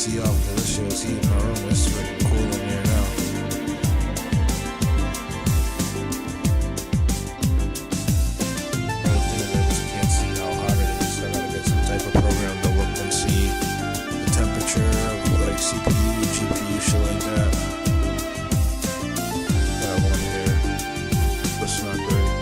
AC off because this shit was heating my room. It's freaking cool in here now. The thing is, I just can't see how hot it is. So I gotta get some type of program to look and see the temperature of like CPU, GPU, shit like that. But I want to hear. It's not great.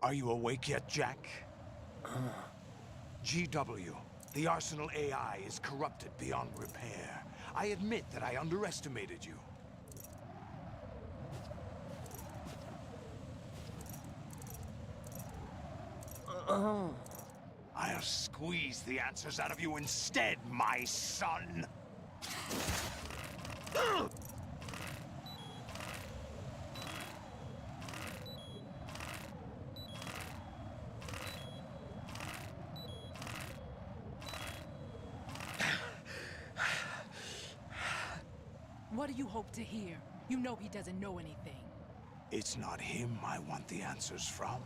Are you awake yet, Jack? GW, the Arsenal AI is corrupted beyond repair. I admit that I underestimated you. I'll squeeze the answers out of you instead, my son! What do you hope to hear? You know he doesn't know anything. It's not him I want the answers from.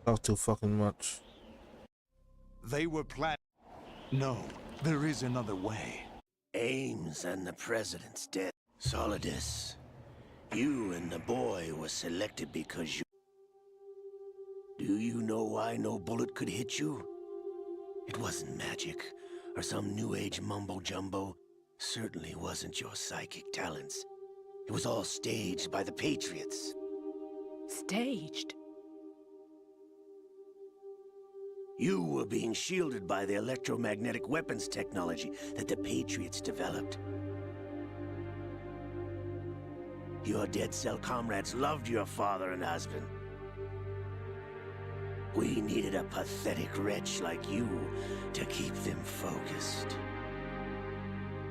Talk too fucking much. They were planning. No, there is another way. Ames and the President's death. Solidus, you and the boy were selected because you... Do you know why no bullet could hit you? It wasn't magic, or some new age mumbo-jumbo. Certainly wasn't your psychic talents. It was all staged by the Patriots. Staged? You were being shielded by the electromagnetic weapons technology that the Patriots developed. Your dead cell comrades loved your father and husband. We needed a pathetic wretch like you to keep them focused.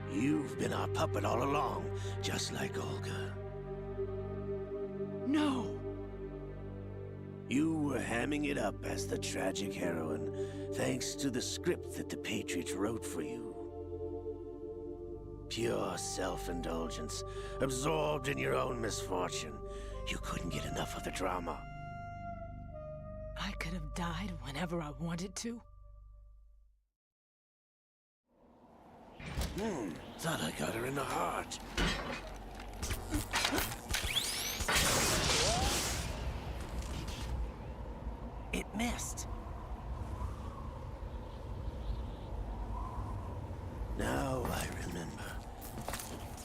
You've been our puppet all along, just like Olga. No! You were hamming it up as the tragic heroine, thanks to the script that the Patriots wrote for you. Pure self-indulgence, absorbed in your own misfortune. You couldn't get enough of the drama. I could have died whenever I wanted to. Thought I got her in the heart. It missed. Now I remember.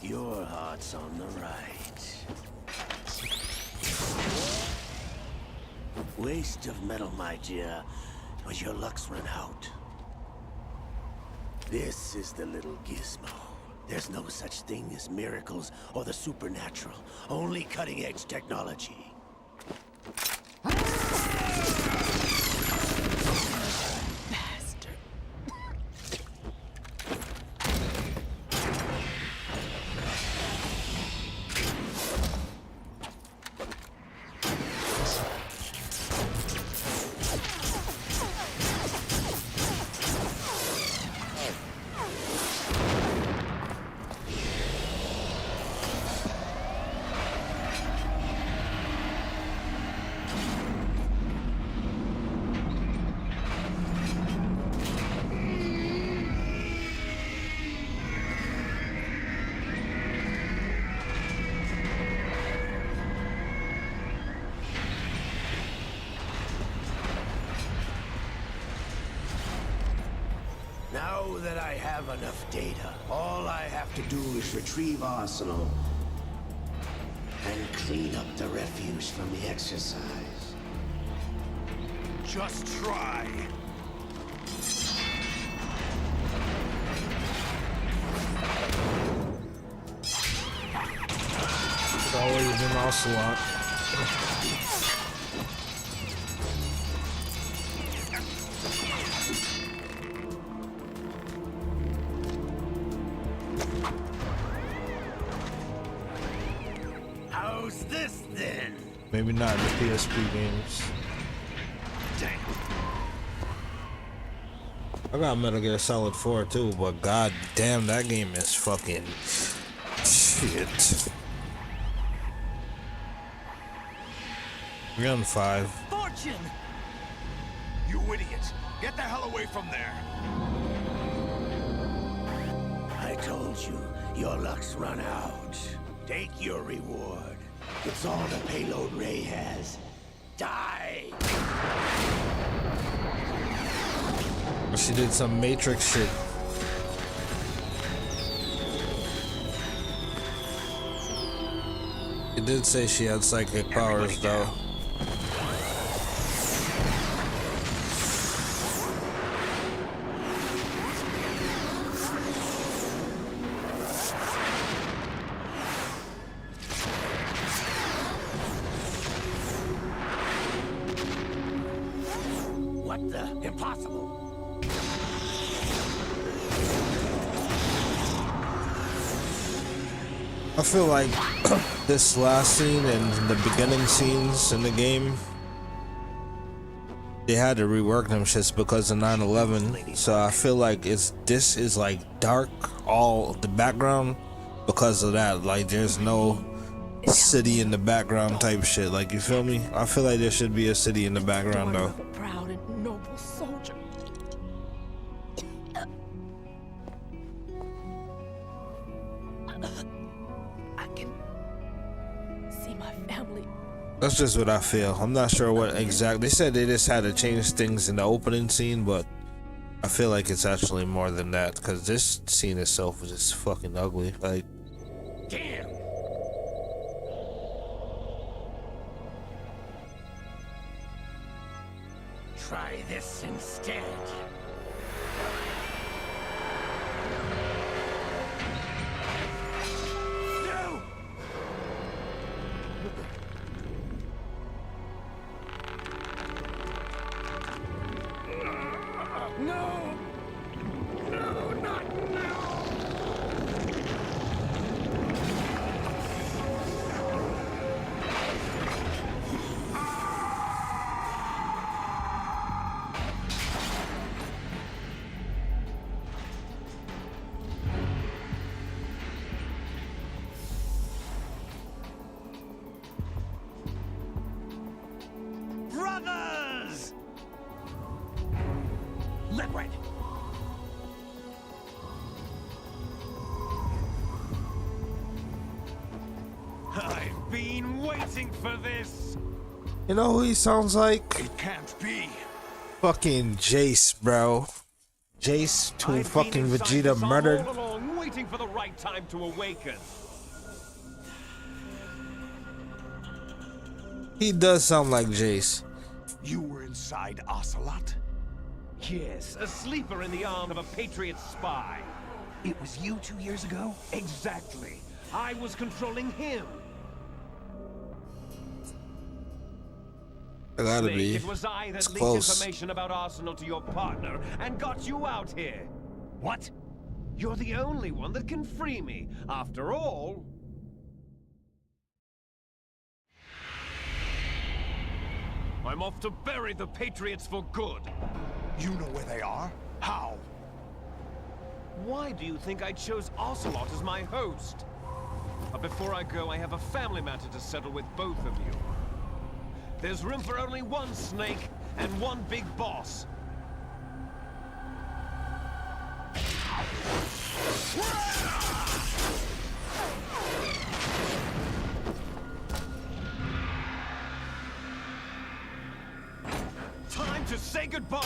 Your heart's on the right. Waste of metal, my dear, but your luck's run out. This is the little gizmo. There's no such thing as miracles or the supernatural. Only cutting-edge technology. Bastard. know that I have enough data. All I have to do is retrieve Arsenal and clean up the refuse from the exercise. Just try. It's always been Ocelot. How's this then? Maybe not in the PSP games. Damn. I got Metal Gear Solid 4 too, but god damn, that game is fucking shit. We're on 5. Fortune! You idiot! Get the hell away from there! I told you, your luck's run out. Take your reward. It's all the payload Ray has. Die! She did some Matrix shit. It did say she had psychic powers though. What the? Impossible! I feel like this last scene and the beginning scenes in the game, they had to rework them shits because of 9/11. So I feel like this is like dark, all the background because of that. Like there's no city in the background type shit. Like you feel me? I feel like there should be a city in the background though. A proud and noble soldier. I can see my family. That's just what I feel. I'm not sure what exactly. They said they just had to change things in the opening scene, but I feel like it's actually more than that because this scene itself was just fucking ugly. Like, Damn! Try this instead. No! No! No, not now! Brothers! Liquid! I've been waiting for this! you know who he sounds like? It can't be! Fucking Jace, bro. Jace to I've fucking been inside Vegeta this all murdered. along, waiting for the right time to awaken. He does sound like Jace. You were inside Ocelot? Yes, a sleeper in the arm of a Patriot spy. It was you 2 years ago? Exactly. I was controlling him. I gotta Snake, be. it was I that It's leaked close. information about Arsenal to your partner and got you out here. What? You're the only one that can free me. After all... I'm off to bury the Patriots for good. You know where they are? How? Why do you think I chose Ocelot as my host? But before I go, I have a family matter to settle with both of you. There's room for only one Snake and one big boss. Time to say goodbye!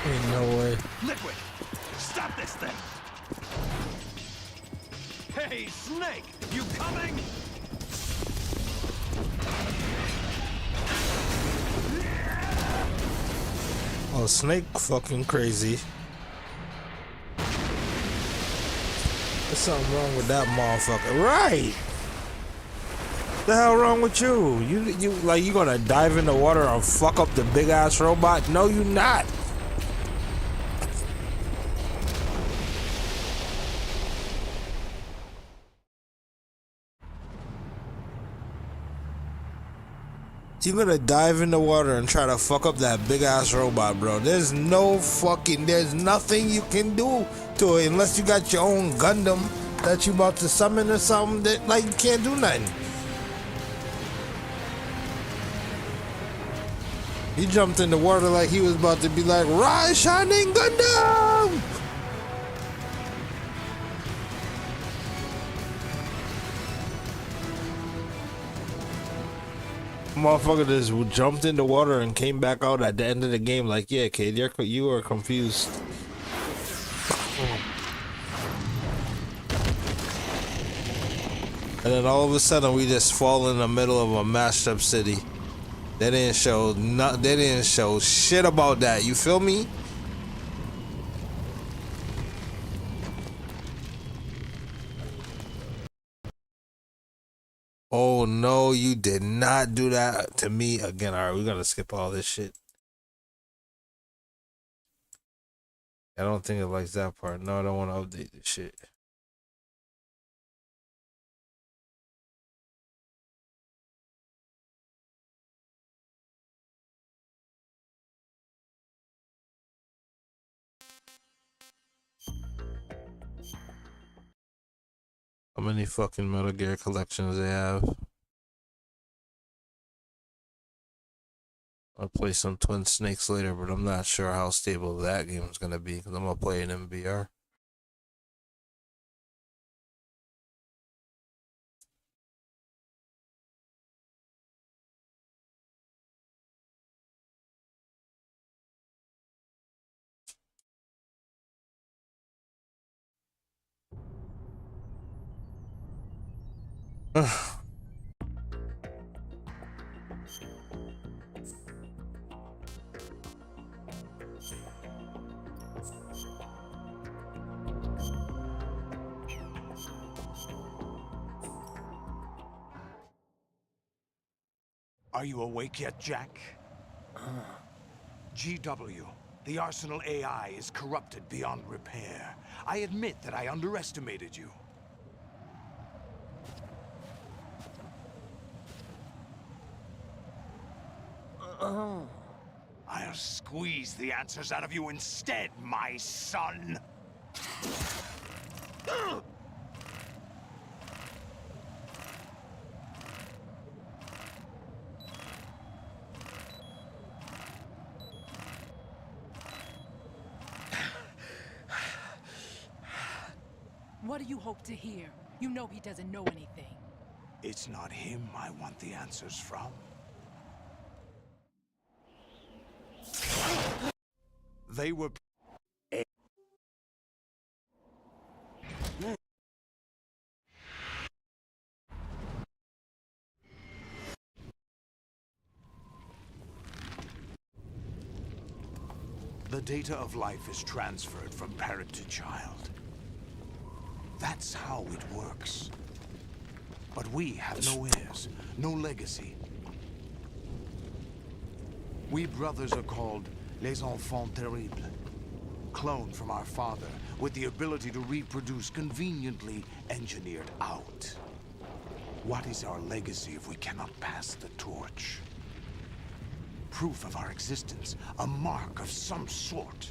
Ain't no way. Liquid! Stop this thing! Hey, Snake! You coming? Oh, Snake fucking crazy. There's something wrong with that motherfucker. Right! The hell wrong with you? You like you gonna dive in the water and fuck up the big ass robot? No, you not. You gonna dive in the water and try to fuck up that big ass robot, bro? There's nothing you can do to it unless you got your own Gundam that you about to summon or something. That like you can't do nothing. He jumped in the water like he was about to be like, "Rise, Shining Gundam!" Motherfucker just jumped in the water and came back out at the end of the game like, "Yeah, kid, you are confused." And then all of a sudden, we just fall in the middle of a mashed up city. They didn't show shit about that. You feel me? Oh no, you did not do that to me again. All right, we gotta skip all this shit. I don't think it likes that part. No, I don't want to update this shit. How many fucking Metal Gear collections they have? I'll play some Twin Snakes later, but I'm not sure how stable that game is gonna be because I'm gonna play it in VR. Are you awake yet, Jack? GW, the Arsenal AI is corrupted beyond repair. I admit that I underestimated you. I'll squeeze the answers out of you instead, my son. What do you hope to hear? You know he doesn't know anything. It's not him I want the answers from. They were... The data of life is transferred from parent to child. That's how it works. But we have no heirs, no legacy. We brothers are called les enfants terribles, cloned from our father, with the ability to reproduce conveniently engineered out. What is our legacy if we cannot pass the torch? Proof of our existence, a mark of some sort.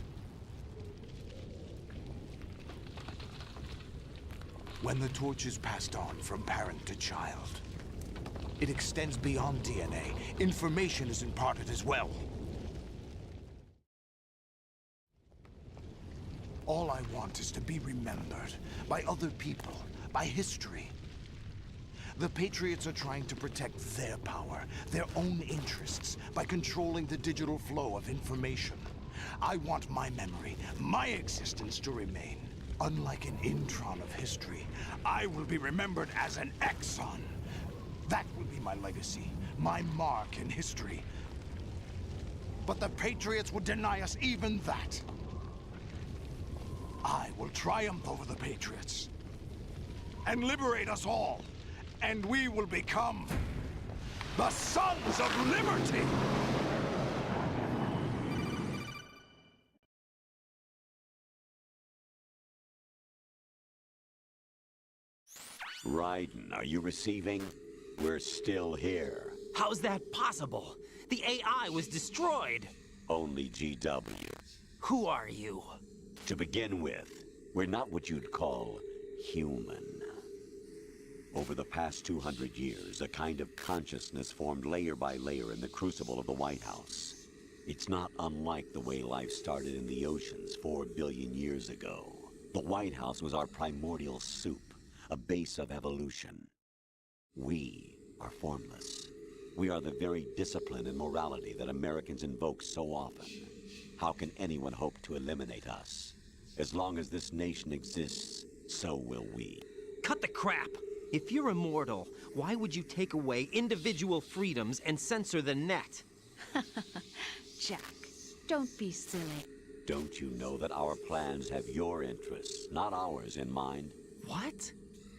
When the torch is passed on from parent to child, it extends beyond DNA. Information is imparted as well. All I want is to be remembered by other people, by history. The Patriots are trying to protect their power, their own interests, by controlling the digital flow of information. I want my memory, my existence to remain. Unlike an intron of history, I will be remembered as an exon. That will be my legacy, my mark in history. But the Patriots would deny us even that. I will triumph over the Patriots and liberate us all, and we will become the Sons of Liberty! Raiden, are you receiving? We're still here. How's that possible? The AI was destroyed. Only GW. Who are you? To begin with, we're not what you'd call human. Over the past 200 years, a kind of consciousness formed layer by layer in the crucible of the White House. It's not unlike the way life started in the oceans 4 billion years ago. The White House was our primordial soup, a base of evolution. We are formless. We are the very discipline and morality that Americans invoke so often. How can anyone hope to eliminate us? As long as this nation exists, so will we. Cut the crap! If you're immortal, why would you take away individual freedoms and censor the net? Jack, don't be silly. Don't you know that our plans have your interests, not ours, in mind? What?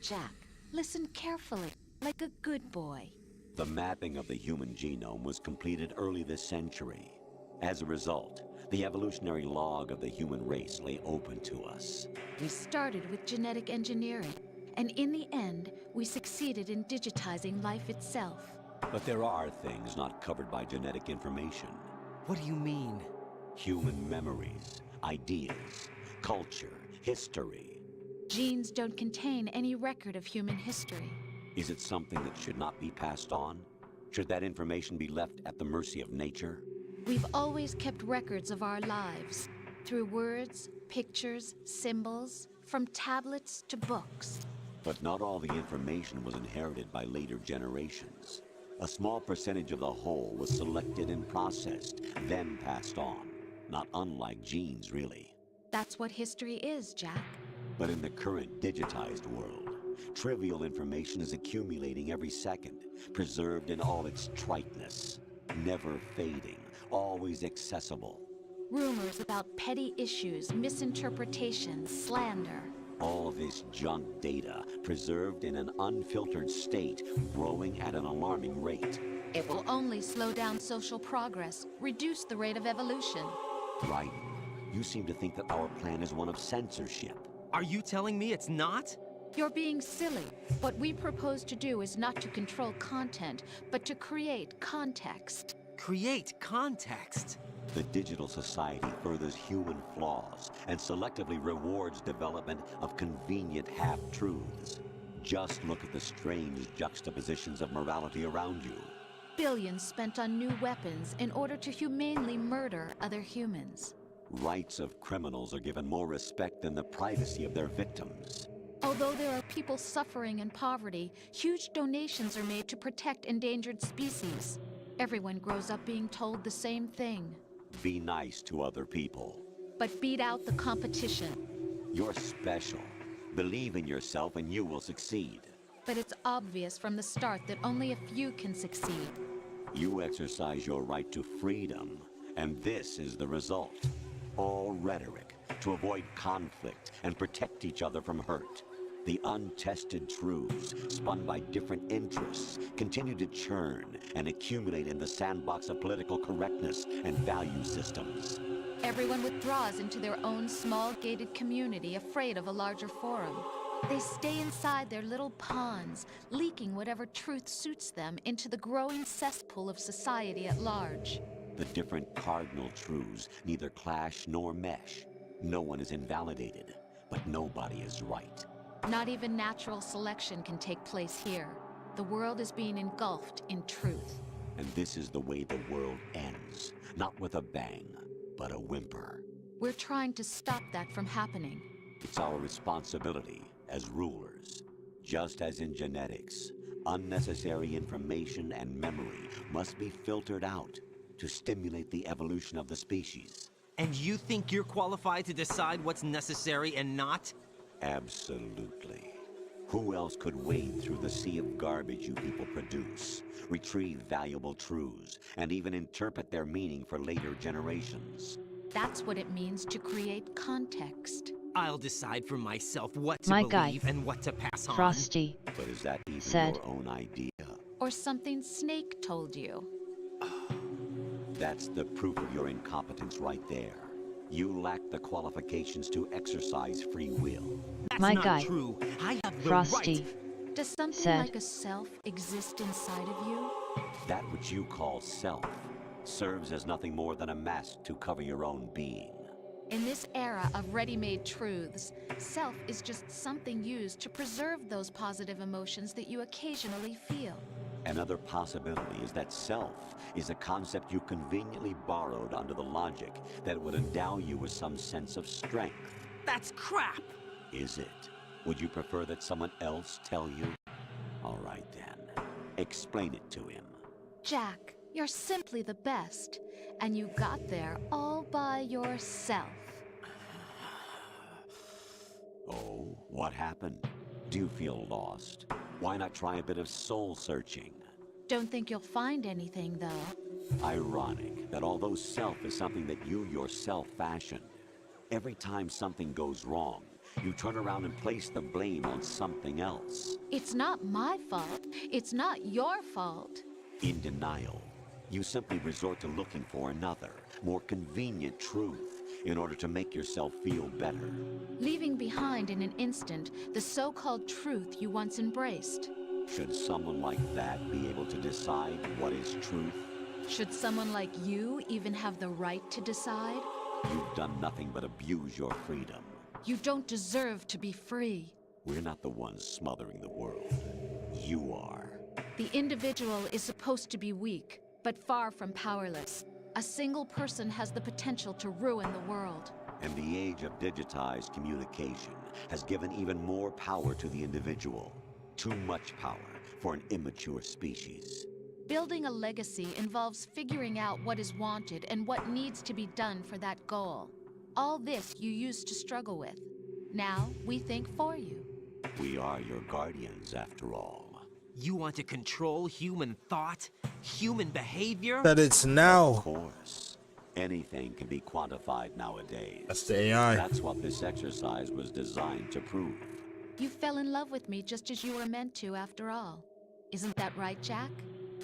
Jack, listen carefully, like a good boy. The mapping of the human genome was completed early this century. As a result, the evolutionary log of the human race lay open to us. We started with genetic engineering, and in the end, we succeeded in digitizing life itself. But there are things not covered by genetic information. What do you mean? Human memories, ideas, culture, history. Genes don't contain any record of human history. Is it something that should not be passed on? Should that information be left at the mercy of nature? We've always kept records of our lives, through words, pictures, symbols, from tablets to books. But not all the information was inherited by later generations. A small percentage of the whole was selected and processed, then passed on. Not unlike genes, really. That's what history is, Jack. But in the current digitized world, trivial information is accumulating every second, preserved in all its triteness, never fading, always accessible. Rumors about petty issues, misinterpretations, slander. All this junk data, preserved in an unfiltered state, growing at an alarming rate. It will only slow down social progress, reduce the rate of evolution. Right. You seem to think that our plan is one of censorship. Are you telling me it's not? You're being silly. What we propose to do is not to control content, but to create context. Create context. The digital society furthers human flaws and selectively rewards development of convenient half-truths. Just look at the strange juxtapositions of morality around you. Billions spent on new weapons in order to humanely murder other humans. Rights of criminals are given more respect than the privacy of their victims. Although there are people suffering in poverty, huge donations are made to protect endangered species. Everyone grows up being told the same thing. Be nice to other people. But beat out the competition. You're special. Believe in yourself and you will succeed. But it's obvious from the start that only a few can succeed. You exercise your right to freedom, and this is the result. All rhetoric to avoid conflict and protect each other from hurt. The untested truths, spun by different interests, continue to churn and accumulate in the sandbox of political correctness and value systems. Everyone withdraws into their own small gated community, afraid of a larger forum. They stay inside their little ponds, leaking whatever truth suits them into the growing cesspool of society at large. The different cardinal truths neither clash nor mesh. No one is invalidated, but nobody is right. Not even natural selection can take place here. The world is being engulfed in truth. And this is the way the world ends. Not with a bang, but a whimper. We're trying to stop that from happening. It's our responsibility as rulers. Just as in genetics, unnecessary information and memory must be filtered out to stimulate the evolution of the species. And you think you're qualified to decide what's necessary and not? Absolutely. Who else could wade through the sea of garbage you people produce, retrieve valuable truths, and even interpret their meaning for later generations? That's what it means to create context. I'll decide for myself what to My believe guy, and what to pass on. Frosty, But is that even said, your own idea? Or something Snake told you. That's the proof of your incompetence right there. You lack the qualifications to exercise free will. That's My not guy, true. I have the Frosty, right. Does something said, like a self exist inside of you? That which you call self serves as nothing more than a mask to cover your own being. In this era of ready-made truths, self is just something used to preserve those positive emotions that you occasionally feel. Another possibility is that self is a concept you conveniently borrowed under the logic that it would endow you with some sense of strength. That's crap! Is it? Would you prefer that someone else tell you? All right then. Explain it to him. Jack, you're simply the best, and you got there all by yourself. Oh, what happened? Do you feel lost? Why not try a bit of soul searching? Don't think you'll find anything, though. Ironic that although self is something that you yourself fashioned, every time something goes wrong, you turn around and place the blame on something else. It's not my fault. It's not your fault. In denial, you simply resort to looking for another, more convenient truth in order to make yourself feel better. Leaving behind in an instant the so-called truth you once embraced. Should someone like that be able to decide what is truth? Should someone like you even have the right to decide? You've done nothing but abuse your freedom. You don't deserve to be free. We're not the ones smothering the world. You are. The individual is supposed to be weak, but far from powerless. A single person has the potential to ruin the world. And the age of digitized communication has given even more power to the individual. Too much power for an immature species. Building a legacy involves figuring out what is wanted and what needs to be done for that goal. All this you used to struggle with. Now, we think for you. We are your guardians, after all. You want to control human thought? Human behavior? That it's now. Of course. Anything can be quantified nowadays. That's the AI. That's what this exercise was designed to prove. You fell in love with me just as you were meant to, after all. Isn't that right, Jack?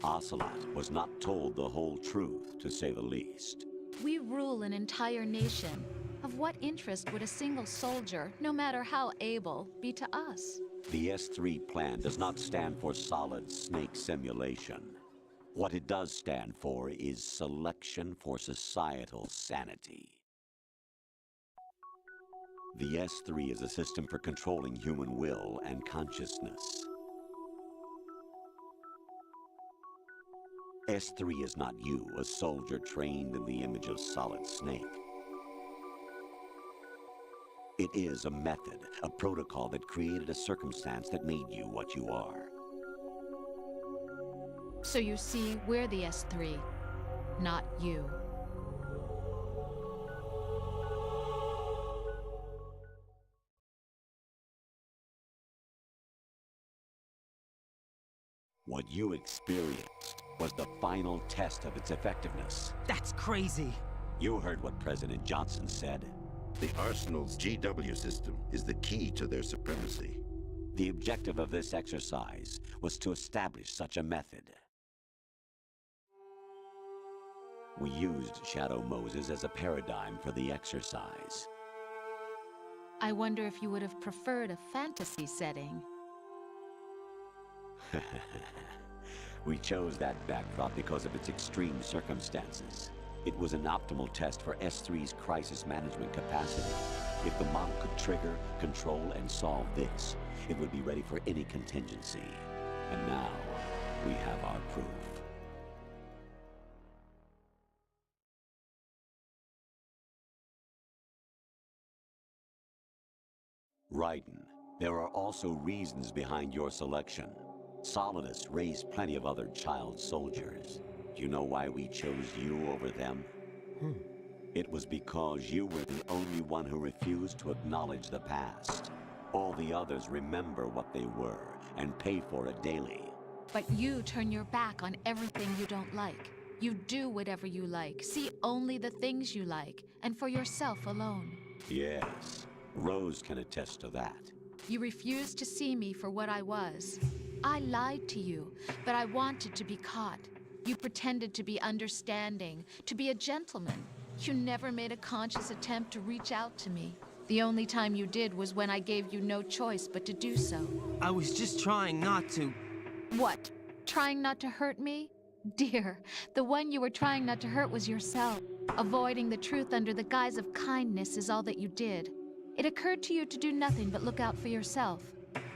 Ocelot was not told the whole truth, to say the least. We rule an entire nation. Of what interest would a single soldier, no matter how able, be to us? The S3 plan does not stand for solid snake simulation. What it does stand for is selection for societal sanity. The S3 is a system for controlling human will and consciousness. S3 is not you, a soldier trained in the image of Solid Snake. It is a method, a protocol that created a circumstance that made you what you are. So you see, we're the S3, not you. What you experienced was the final test of its effectiveness. That's crazy. You heard what President Johnson said. The Arsenal's GW system is the key to their supremacy. The objective of this exercise was to establish such a method. We used Shadow Moses as a paradigm for the exercise. I wonder if you would have preferred a fantasy setting. We chose that backdrop because of its extreme circumstances. It was an optimal test for S3's crisis management capacity. If the model could trigger, control, and solve this, it would be ready for any contingency. And now, we have our proof. Raiden, there are also reasons behind your selection. Solidus raised plenty of other child soldiers. Do you know why we chose you over them? It was because you were the only one who refused to acknowledge the past. All the others remember what they were and pay for it daily. But you turn your back on everything you don't like. You do whatever you like, see only the things you like, and for yourself alone. Yes, Rose can attest to that. You refused to see me for what I was. I lied to you, but I wanted to be caught. You pretended to be understanding, to be a gentleman. You never made a conscious attempt to reach out to me. The only time you did was when I gave you no choice but to do so. I was just trying not to... What? Trying not to hurt me? Dear, the one you were trying not to hurt was yourself. Avoiding the truth under the guise of kindness is all that you did. It occurred to you to do nothing but look out for yourself.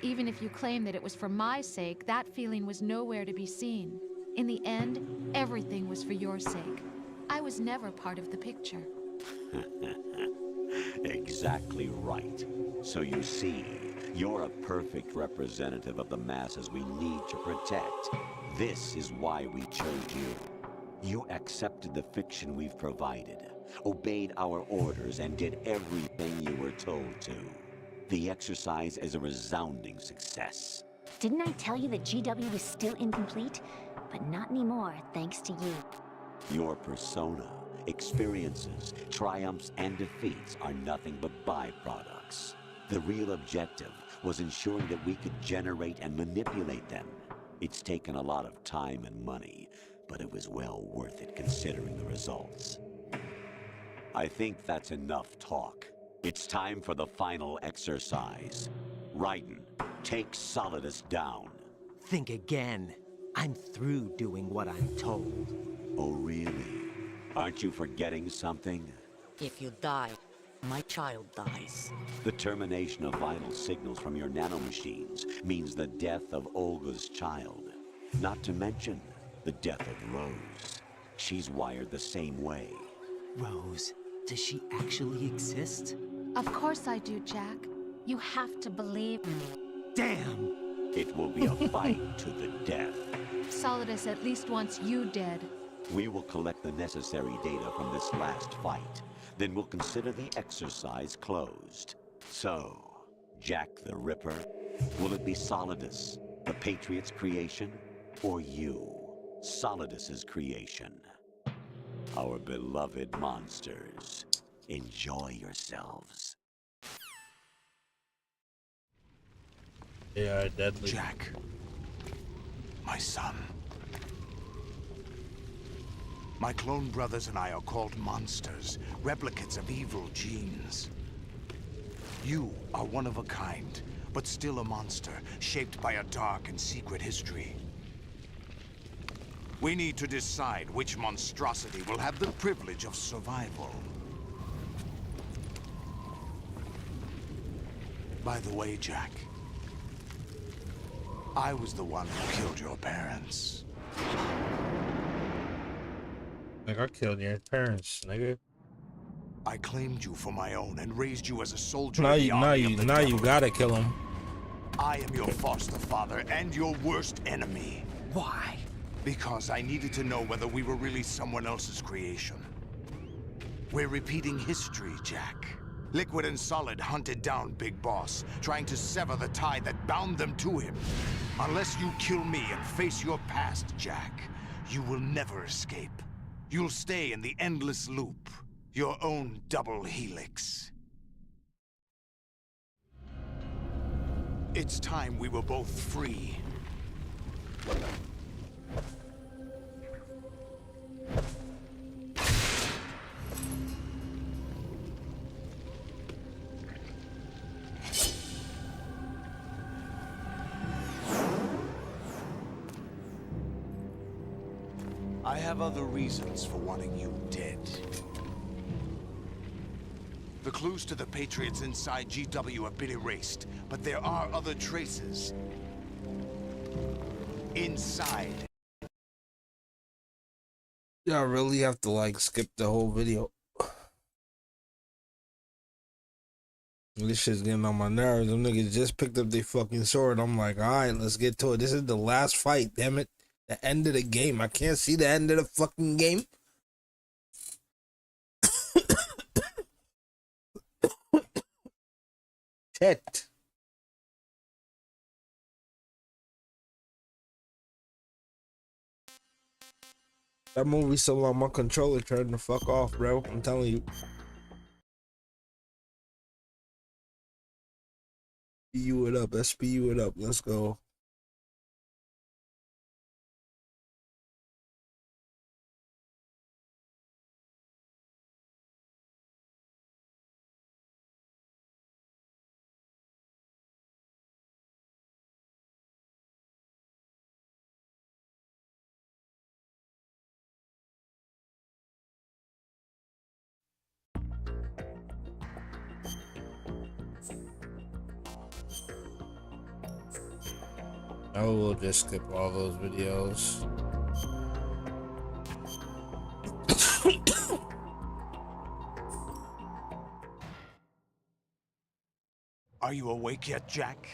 Even if you claim that it was for my sake, that feeling was nowhere to be seen. In the end, everything was for your sake. I was never part of the picture. Exactly right. So you see, you're a perfect representative of the masses we need to protect. This is why we chose you. You accepted the fiction we've provided, obeyed our orders, and did everything you were told to. The exercise is a resounding success. Didn't I tell you that GW was still incomplete? But not anymore, thanks to you. Your persona, experiences, triumphs, and defeats are nothing but byproducts. The real objective was ensuring that we could generate and manipulate them. It's taken a lot of time and money, but it was well worth it considering the results. I think that's enough talk. It's time for the final exercise. Raiden, take Solidus down. Think again. I'm through doing what I'm told. Oh, really? Aren't you forgetting something? If you die, my child dies. The termination of vital signals from your nanomachines means the death of Olga's child. Not to mention the death of Rose. She's wired the same way. Rose, does she actually exist? Of course I do, Jack. You have to believe me. Damn! It will be a fight to the death. Solidus at least wants you dead. We will collect the necessary data from this last fight. Then we'll consider the exercise closed. So, Jack the Ripper, will it be Solidus, the Patriot's creation, or you, Solidus's creation? Our beloved monsters, enjoy yourselves. They are deadly. Jack, my son. My clone brothers and I are called monsters, replicates of evil genes. You are one of a kind, but still a monster, shaped by a dark and secret history. We need to decide which monstrosity will have the privilege of survival. By the way, Jack, I was the one who killed your parents. Like, I killed your parents, nigga. I claimed you for my own and raised you as a soldier. Now in the you, army of the now you devil. gotta kill him. I am your foster father and your worst enemy. Why? Because I needed to know whether we were really someone else's creation. We're repeating history, Jack. Liquid and Solid hunted down Big Boss, trying to sever the tie that bound them to him. Unless you kill me and face your past, Jack, you will never escape. You'll stay in the endless loop, your own double helix. It's time we were both free. I have other reasons for wanting you dead. The clues to the Patriots inside GW have been erased, but there are other traces. Inside. Yeah, I really have to, like, skip the whole video. This shit's getting on my nerves. Them niggas just picked up their fucking sword. I'm like, alright, let's get to it. This is the last fight, damn it. The end of the game. I can't see the end of the fucking game. Tet. That movie so long, my controller turned the fuck off, bro. I'm telling you. SPU it up. SPU it up. Let's go. I will just skip all those videos. Are you awake yet, Jack?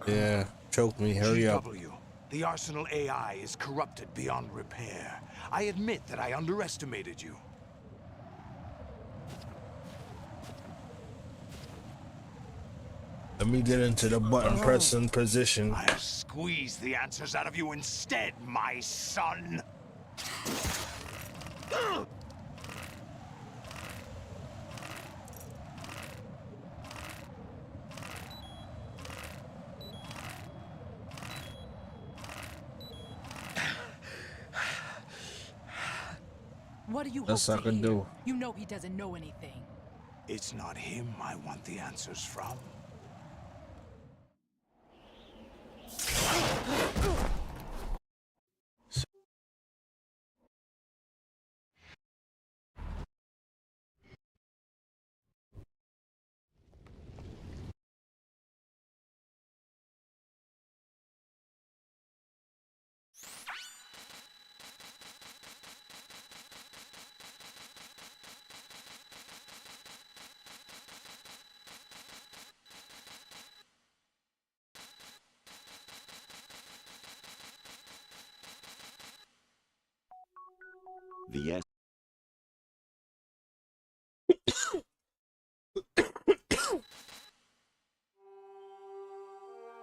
Yeah, choke me. Hurry up. GW, the Arsenal AI is corrupted beyond repair. I admit that I underestimated you. Let me get into the button pressing position. I'll squeeze the answers out of you instead, my son. What do you Best hope I to can hear? do. You know he doesn't know anything. It's not him I want the answers from. The S.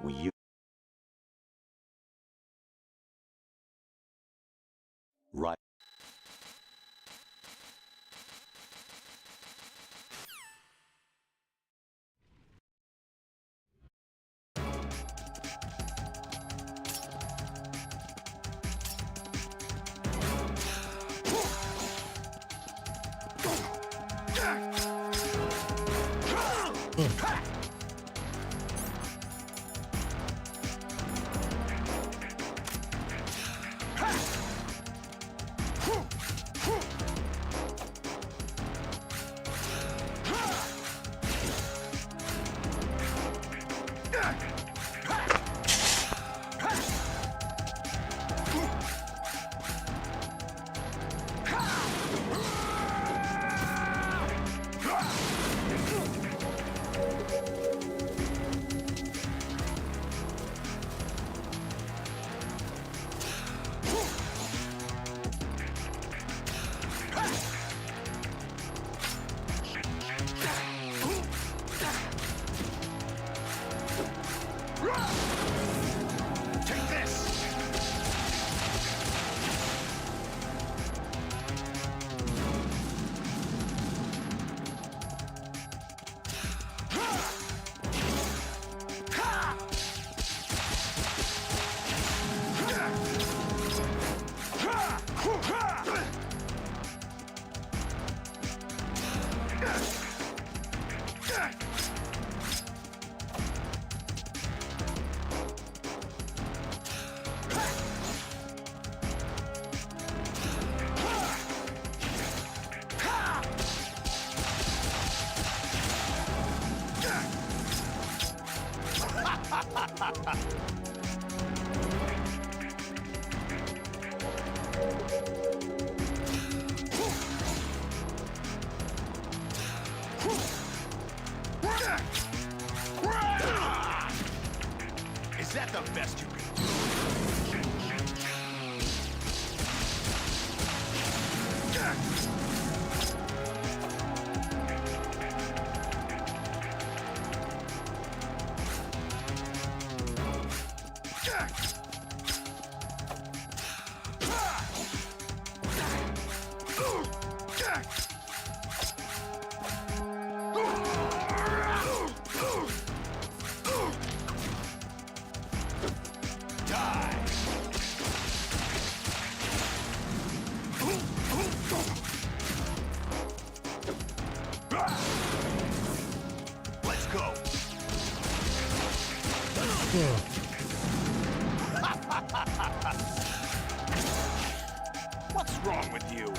We right. Is that the best you can do? Let's go. What's wrong with you?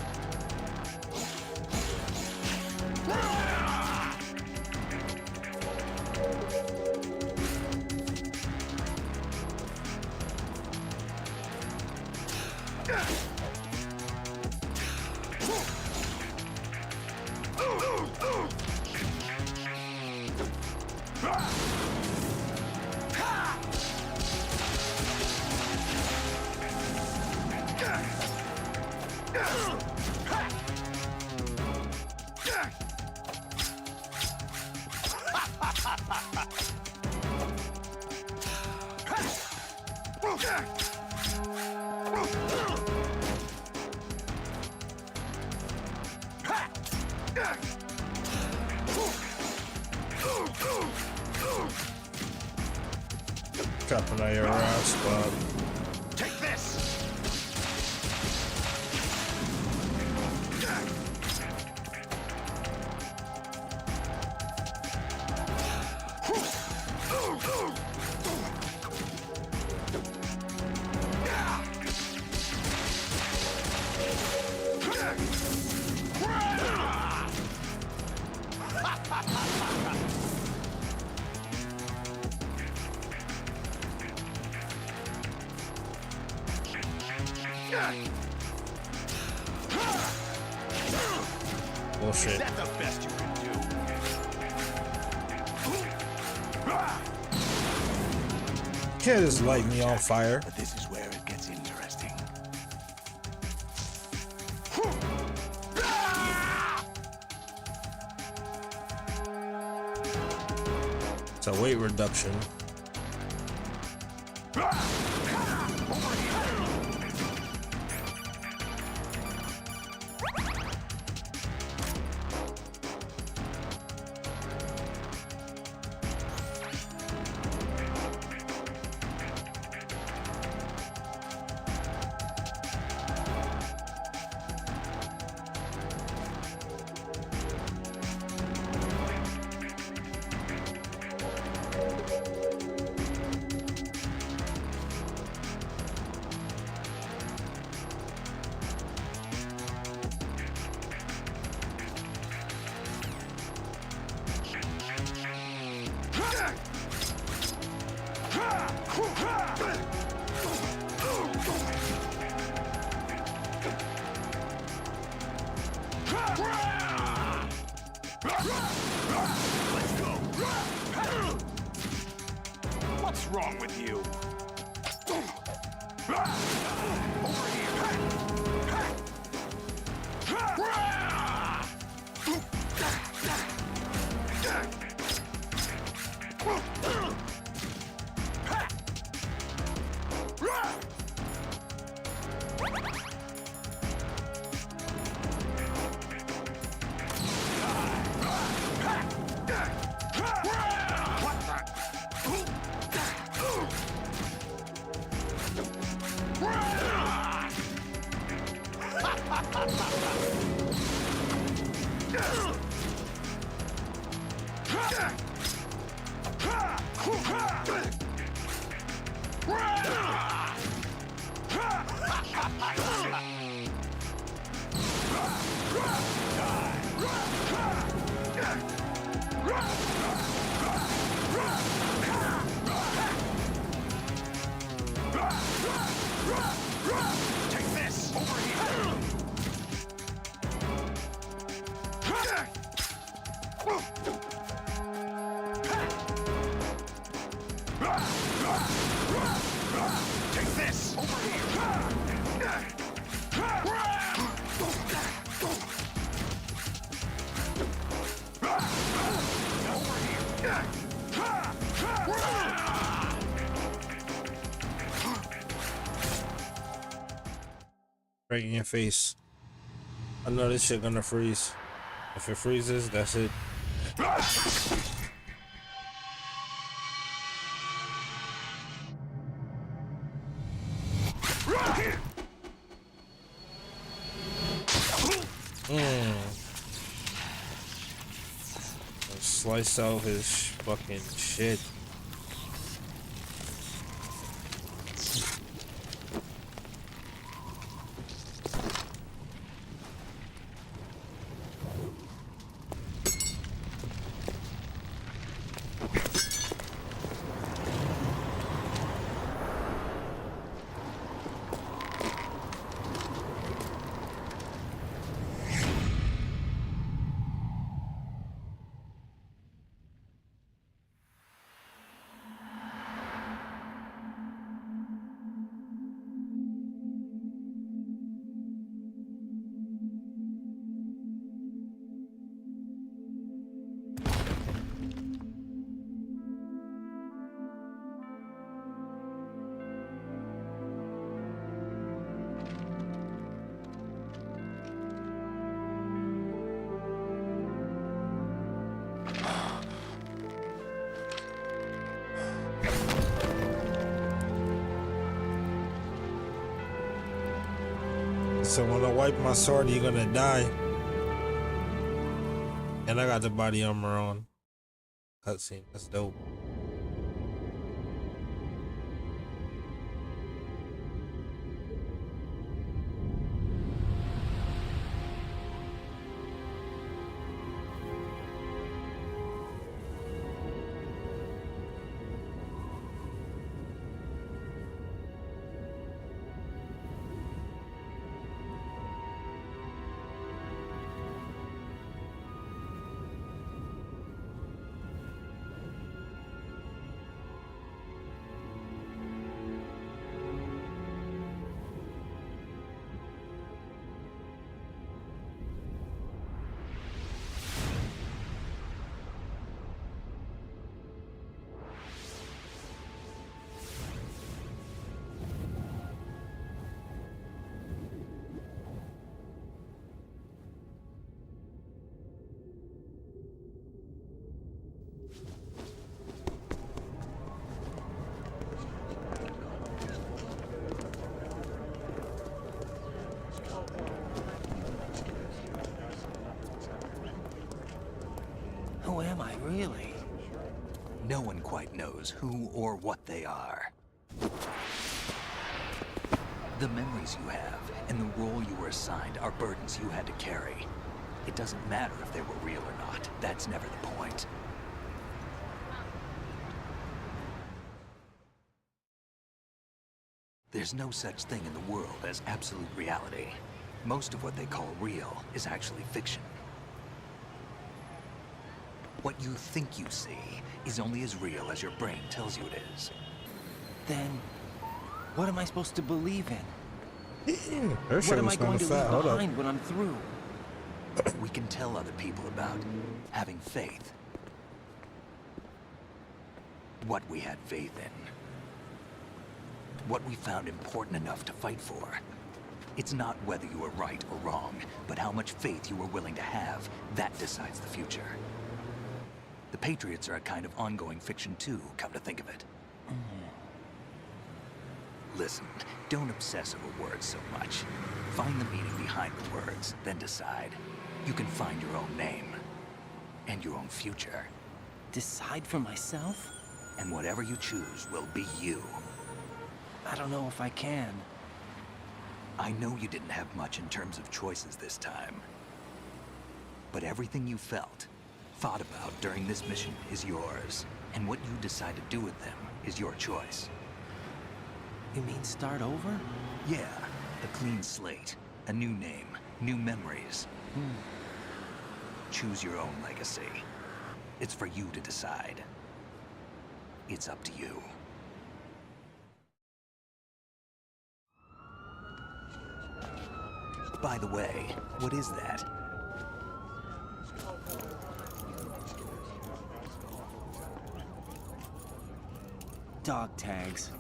Dropping out your ass spot. Take this. Bullshit. Is that the best you can do? Can't just light me on fire. But this is where it gets interesting. It's a weight reduction. Let's go. What's wrong with you? Over Take this! Over here! Take this! Over here! Over here! Right in your face. I know this shit gonna freeze. If it freezes, that's it. Slice out his fucking shit. So when I wipe my sword, you're gonna die. And I got the body armor on. Cutscene, that's dope. Who am I, really? No one quite knows who or what they are. The memories you have and the role you were assigned are burdens you had to carry. It doesn't matter if they were real or not. That's never the point. There's no such thing in the world as absolute reality. Most of what they call real is actually fiction. What you think you see is only as real as your brain tells you it is. Then, what am I supposed to believe in? What am I going to leave behind when I'm through? We can tell other people about having faith. What we had faith in. What we found important enough to fight for. It's not whether you were right or wrong, but how much faith you were willing to have. That decides the future. The Patriots are a kind of ongoing fiction too, come to think of it. Listen, don't obsess over words so much. Find the meaning behind the words, then decide. You can find your own name. And your own future. Decide for myself? And whatever you choose will be you. I don't know if I can. I know you didn't have much in terms of choices this time. But everything you felt, thought about during this mission is yours. And what you decide to do with them is your choice. You mean start over? Yeah, a clean slate, a new name, new memories. Choose your own legacy. It's for you to decide. It's up to you. By the way, what is that? Dog tags.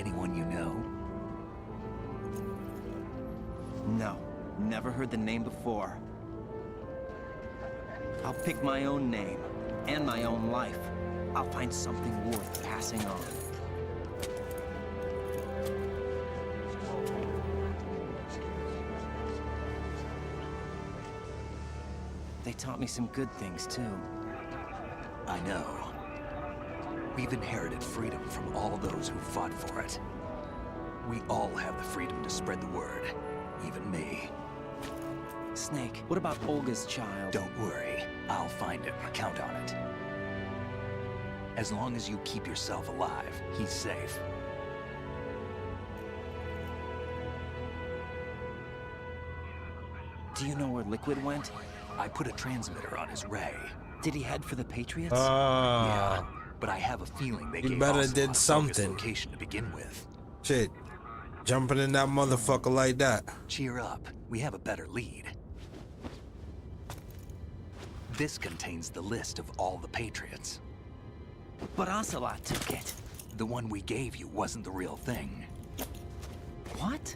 Anyone you know? No, never heard the name before. I'll pick my own name, and my own life. I'll find something worth passing on. They taught me some good things, too. I know. We've inherited freedom from all those who fought for it. We all have the freedom to spread the word, even me. Snake, what about Olga's child? Don't worry, I'll find him. Count on it. As long as you keep yourself alive, he's safe. Do you know where Liquid went? I put a transmitter on his ray. Did he head for the Patriots? Yeah, but I have a feeling they gave better Ocelot did Bogus something. location to begin with. Shit. Jumping in that motherfucker like that. Cheer up. We have a better lead. This contains the list of all the Patriots. But Ocelot took it. The one we gave you wasn't the real thing. What?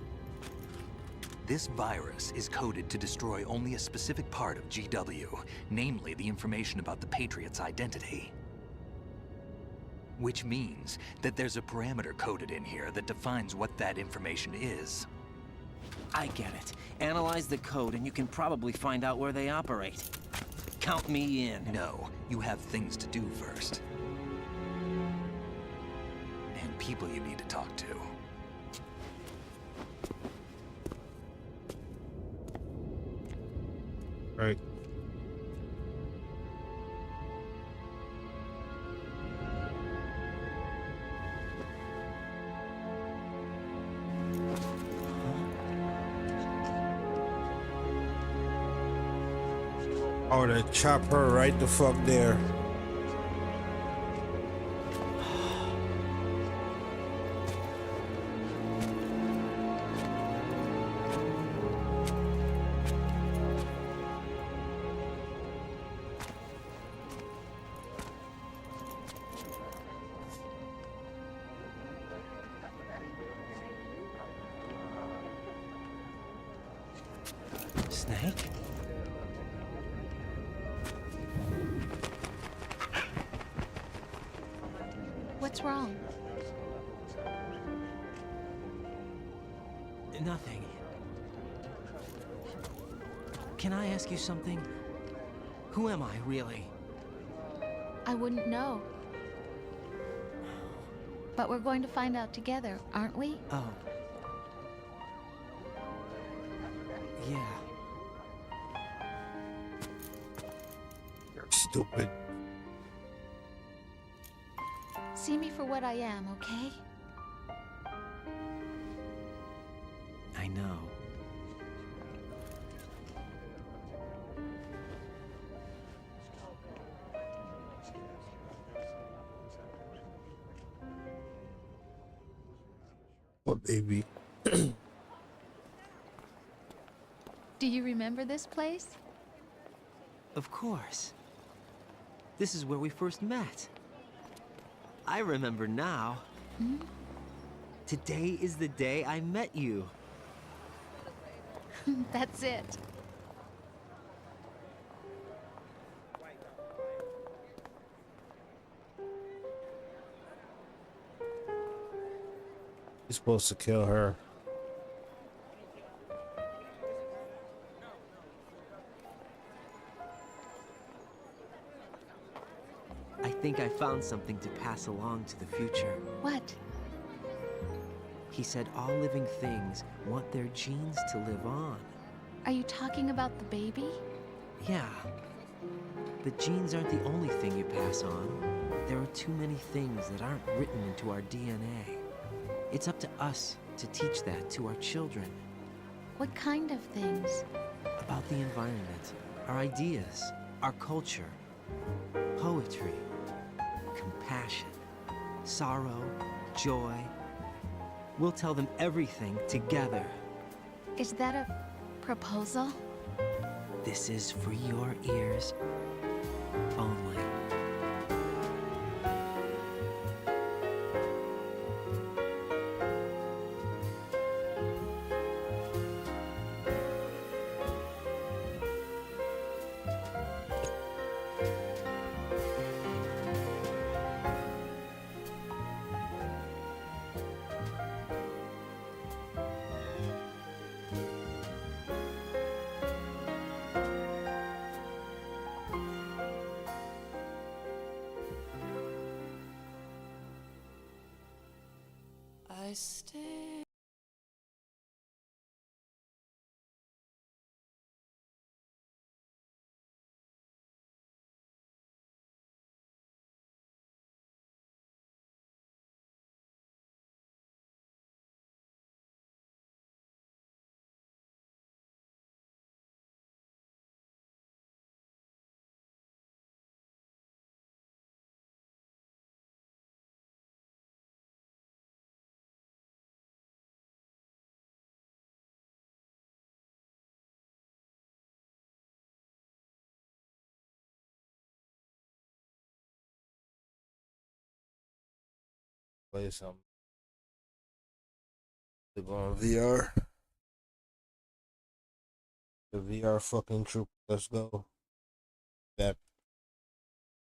This virus is coded to destroy only a specific part of GW, namely the information about the Patriots' identity. Which means that there's a parameter coded in here that defines what that information is. I get it. Analyze the code and you can probably find out where they operate. Count me in. No, you have things to do first. And people you need to talk to. Right. Oh, they chop her right the fuck there. Snake? What's wrong? Nothing. Can I ask you something? Who am I, really? I wouldn't know. But we're going to find out together, aren't we? Oh. Yeah. You're stupid. See me for what I am, okay? I know. What, baby? Do you remember this place? Of course. This is where we first met. I remember now. Hmm? Today is the day I met you. That's it. He's supposed to kill her. I think I found something to pass along to the future. What? He said all living things want their genes to live on. Are you talking about the baby? Yeah. The genes aren't the only thing you pass on. There are too many things that aren't written into our DNA. It's up to us to teach that to our children. What kind of things? About the environment, our ideas, our culture, poetry, compassion, sorrow, joy. We'll tell them everything together. Is that a proposal? This is for your ears only. I stay? Play some. To go on VR. The VR fucking troop. Let's go. That